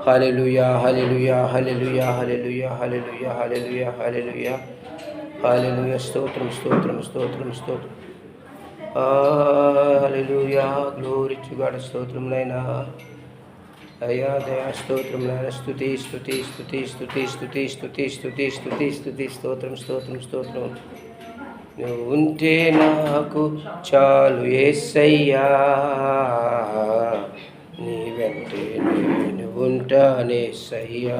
హల్లెలూయా హల్లెలూయా హల్లెలూయా హల్లెలూయా హల్లెలూయా హల్లెలూయా హల్లెలూయా హల్లెలూయా. స్తోత్రం స్తోత్రం స్తోత్రం స్తోత్రం. హల్లెలూయా. Glory to God. స్తోత్రం నైనా అయ్యా దయా. స్తోత్రం నాయన. స్తుతి స్తుతి స్తుతి స్తుతి స్తుతి స్తుతి స్తుతి స్తుతి స్తుతి. స్తోత్రం స్తోత్రం స్తోత్రం. నువ్వు ఉంటే నాకు చాలు యేసయ్యా, నీ వెంటే నేను ఉంటానేసయ్యా.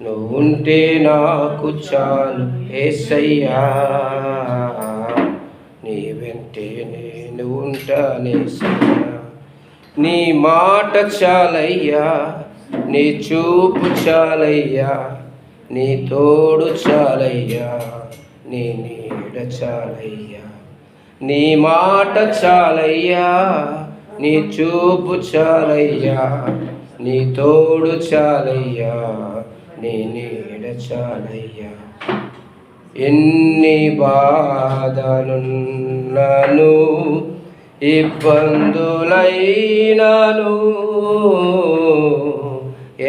నువ్వు ఉంటే నాకు చాలు యేసయ్యా, నీ వెంటే నేను ఉంటానేసయ్యా. నీ మాట చాలయ్యా, నీ చూపు చాలయ్యా, నీ తోడు చాలయ్యా, నీ నీడ చాలయ్యా. నీ మాట చాలయ్యా, నీ చూపు చాలయ్యా, నీ తోడు చాలయ్యా, నీ నీడ చాలయ్యా. ఎన్ని బాధలున్నను ఇబ్బందులైనను,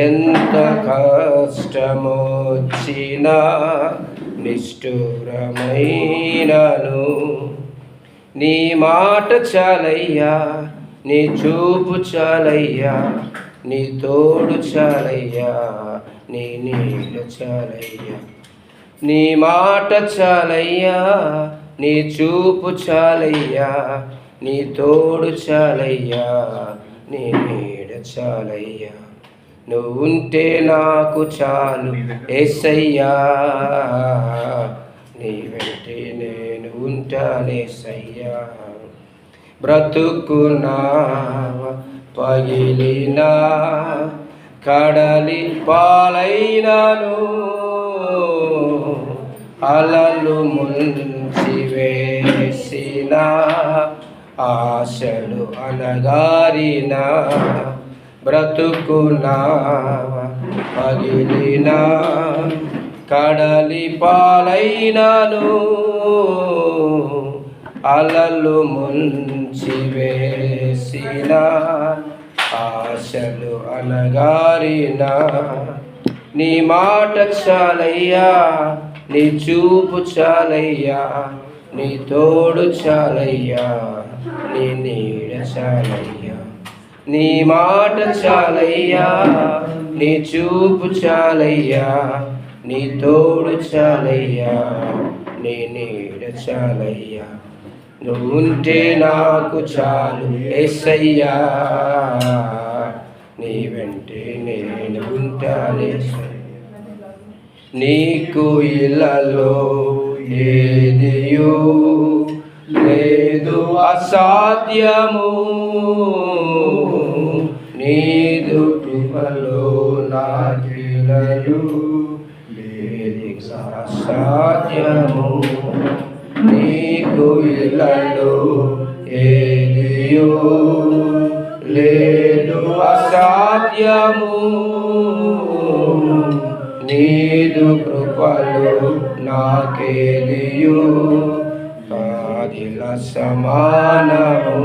ఎంత కష్టమొచ్చినా నిష్ఠురమైనను, నీ మాట చాలయ్యా, నీ చూపు చాలయ్యా, నీ తోడు చాలయ్యా, నీ నీడ చాలయ్యా. నీ మాట చాలయ్యా, నీ చూపు చాలయ్యా, నీ తోడు చాలయ్యా, నీ నీడ చాలయ్యా. నువ్వు ఉంటే నాకు చాలు యేసయ్యా, నీ వెంటే నేను ఉంటానేసయ్యా. బ్రతుకునా పగిలినా కడలి పాలైనాను, అలలు ముంచి వేసిన ఆశలు అనగారిన, బ్రతుకునా పగిలిన కడలి పాలైనాను, అలలు ముంచి వేసిన ఆశలు అనగారిన, నీ మాట చాలయ్యా, నీ చూపు చాలయ్యా, నీ తోడు చాలయ్యా, నీ నీడ చాలయ్యా. నీ మాట చాలయ్యా, నీ చూపు చాలయ్యా, నీ తోడు చాలయ్యా, నీ నీడ చాలయ్యా. నువ్వు ఉంటే నాకు చాలు యేసయ్యా, నీ వెంటే నేను ఉంటానేసయ్యా. నీకు ఇలలో ఏదియు లేదు అసాధ్యము, నీదు కృపలో నాకిలలు లేదు అసాధ్యము. నీకు ఇలలో ఏదియు లేదు అసాధ్యము, నీదు కృపలో నాకేదియు కాదిల సమానము.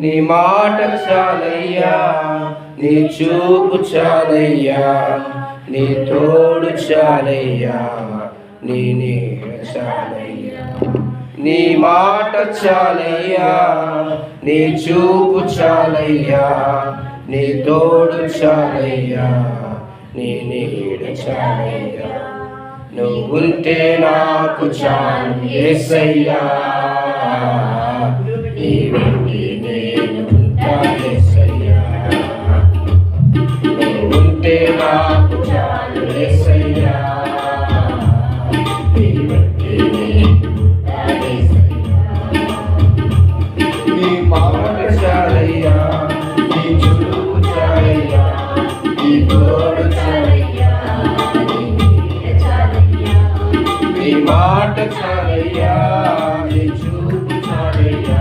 నీ మాట చాలయ్యా, నీ చూపు చాలయ్యా, నీ తోడు చాలయ్యా, నీ నీడ చాలయ్యా. నీ మాట చాలయ్యా, నీ చూపు చాలయ్యా, నీ తోడు చాలయ్యా, నీ నీడ చాలయ్యా. నువ్వు ఉంటే నాకు చాలు యేసయ్యా, నీ వెంటే నేను ఉంటానేసయ్యా. నువ్వు ఉంటే నాకు చాలు యేసయ్యా, నీ వెంటే నేను ఉంటానేసయ్యా. నీ మాట చాలయ్యా, నీ చూపు చాలయ్యా, నీ తోడు చాలయ్యా, నీ మాట చాలయ్యా, నీ చూపు చాలయ్యా,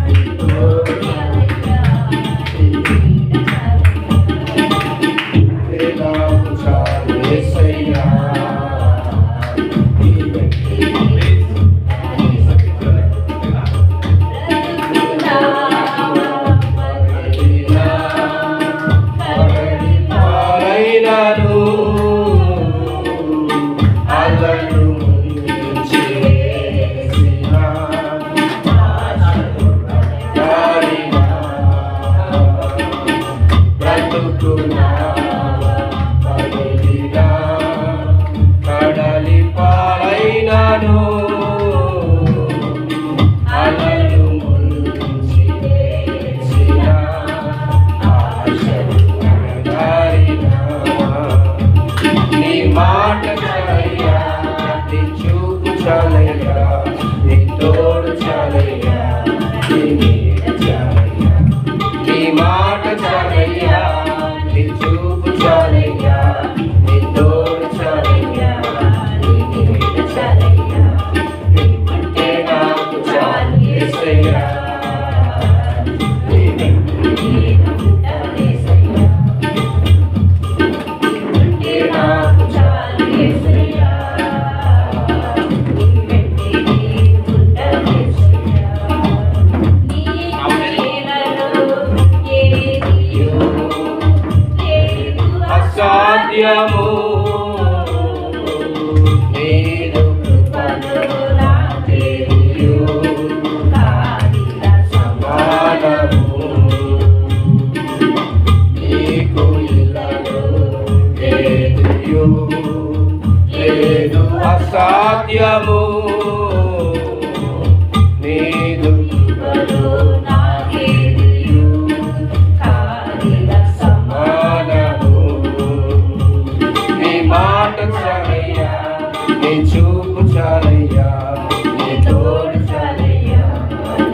నీ తోడు చాలయ్యా, నాకు చాలు యేసయ్యా, నీ వెంటే పగిలినా బ్రతుకు నావ పగిలినా కడలి పాలైనాను అలలు ముంచి వేసిన ఆశలు అణగారినా నీ మాట చాలయ్యా నీ చూపు చాలయ్యా నీ తోడు చాలయ్యా నీ నీడ చాలయ్యా నీ మాట చాలయ్యా నీ చూపు చాలయ్యా నీ తోడు చాలయ్యా నీ నీడ చాలయ్యా నీ ఉంటే నాకు చాలు యేసయ్యా నీ వెంట నేను ఉంటాను యేసయ్యా ఉంటే నాకు చాలు యేసయ్యా నీ వెంట నేను ఉంటాను యేసయ్యా నీ నీడలో ఏదియో లేదు అసాధ్యము నీదు కృపలో నాకేదియో కాదిల సమానము నీకు ఇలలో ఏదియో లేదు అసాధ్యము